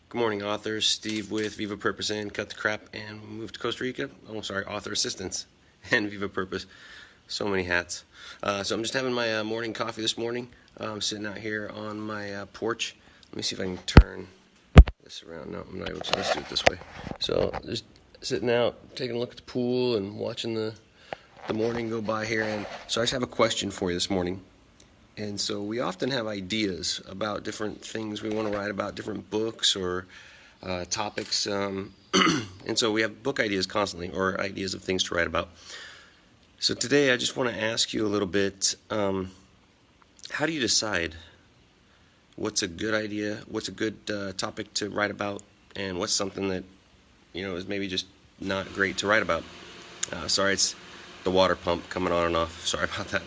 Good morning, authors. Steve with Viva Purpose and Cut the Crap and moved to Costa Rica. Oh, sorry, author assistance and Viva Purpose. So many hats. So I'm just having my morning coffee this morning. I'm sitting out here on my porch. Let me see if I can turn this around. No, I'm not able to. Let's do it this way. So just sitting out, taking a look at the pool and watching the morning go by here. And so I just have a question for you this morning. And so we often have ideas about different things we want to write about, different books or topics. And so we have book ideas constantly, or ideas of things to write about. So today I just want to ask you a little bit, how do you decide what's a good idea, what's a good topic to write about, and what's something that, is maybe just not great to write about? Sorry, it's the water pump coming on and off. Sorry about that.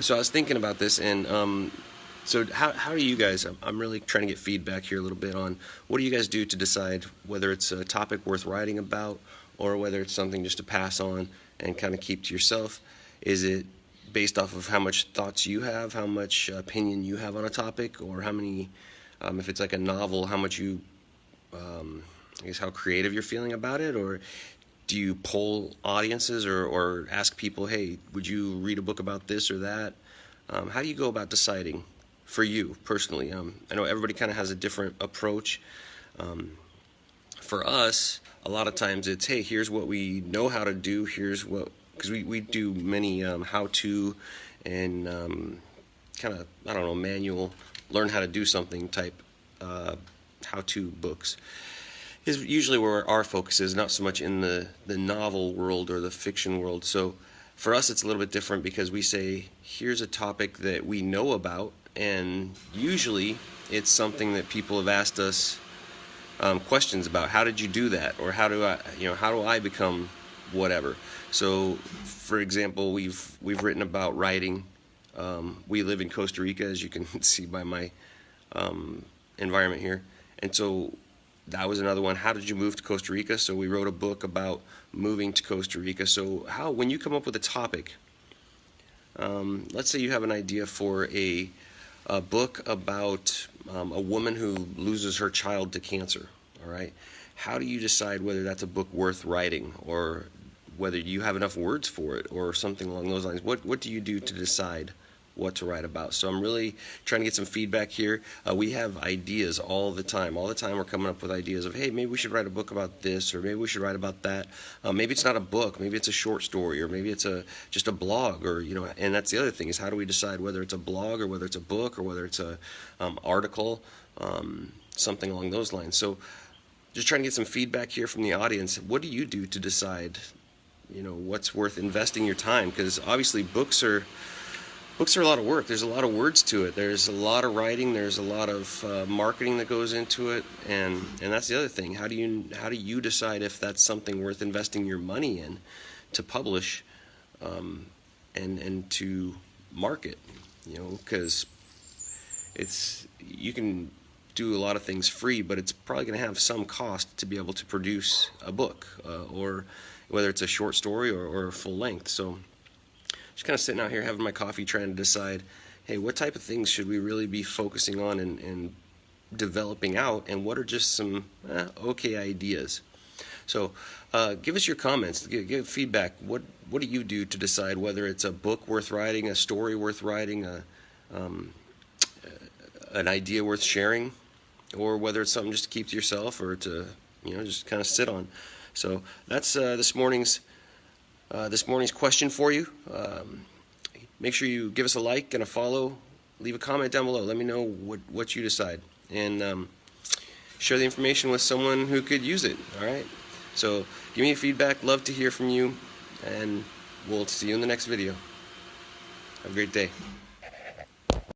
So I was thinking about this, and so how do you guys, I'm really trying to get feedback here a little bit on what do you guys do to decide whether it's a topic worth writing about or whether it's something just to pass on and kind of keep to yourself? Is it based off of how much thoughts you have, how much opinion you have on a topic, or how many, if it's like a novel, how much you, I guess how creative you're feeling about it? Or do you poll audiences or ask people, hey, would you read a book about this or that? How do you go about deciding for you personally? I know everybody kind of has a different approach. For us, a lot of times it's, hey, here's what we know how to do. Here's what, because we do many how-to and kind of, I don't know, manual, learn how to do something type how-to books. Is usually where our focus is, not so much in the novel world or the fiction world. So for us it's a little bit different because we say, here's a topic that we know about, and usually it's something that people have asked us questions about. How did you do that? Or how do I become whatever? So for example, we've written about writing. We live in Costa Rica, as you can see by my environment here, and so that was another one. How did you move to Costa Rica? So we wrote a book about moving to Costa Rica. So when you come up with a topic, let's say you have an idea for a book about a woman who loses her child to cancer, all right? How do you decide whether that's a book worth writing, or whether you have enough words for it, or something along those lines? What do you do to decide what to write about? So I'm really trying to get some feedback here. We have ideas all the time. All the time we're coming up with ideas of, hey, maybe we should write a book about this, or maybe we should write about that. Maybe it's not a book, maybe it's a short story, or maybe it's just a blog, or and that's the other thing, is how do we decide whether it's a blog or whether it's a book or whether it's a article, something along those lines. So just trying to get some feedback here from the audience. What do you do to decide what's worth investing your time? Because obviously books are a lot of work. There's a lot of words to it. There's a lot of writing. There's a lot of marketing that goes into it, and that's the other thing. How do you decide if that's something worth investing your money in to publish, and to market? Because you can do a lot of things free, but it's probably going to have some cost to be able to produce a book, or whether it's a short story or a full length. So just kind of sitting out here having my coffee, trying to decide, hey, what type of things should we really be focusing on and developing out, and what are just some okay ideas? So give us your comments, give feedback. What do you do to decide whether it's a book worth writing, a story worth writing, an idea worth sharing, or whether it's something just to keep to yourself or to just kind of sit on? So that's this morning's question for you. Make sure you give us a like and a follow. Leave a comment down below. Let me know what you decide, and share the information with someone who could use it. All right. So give me feedback. Love to hear from you, and we'll see you in the next video. Have a great day.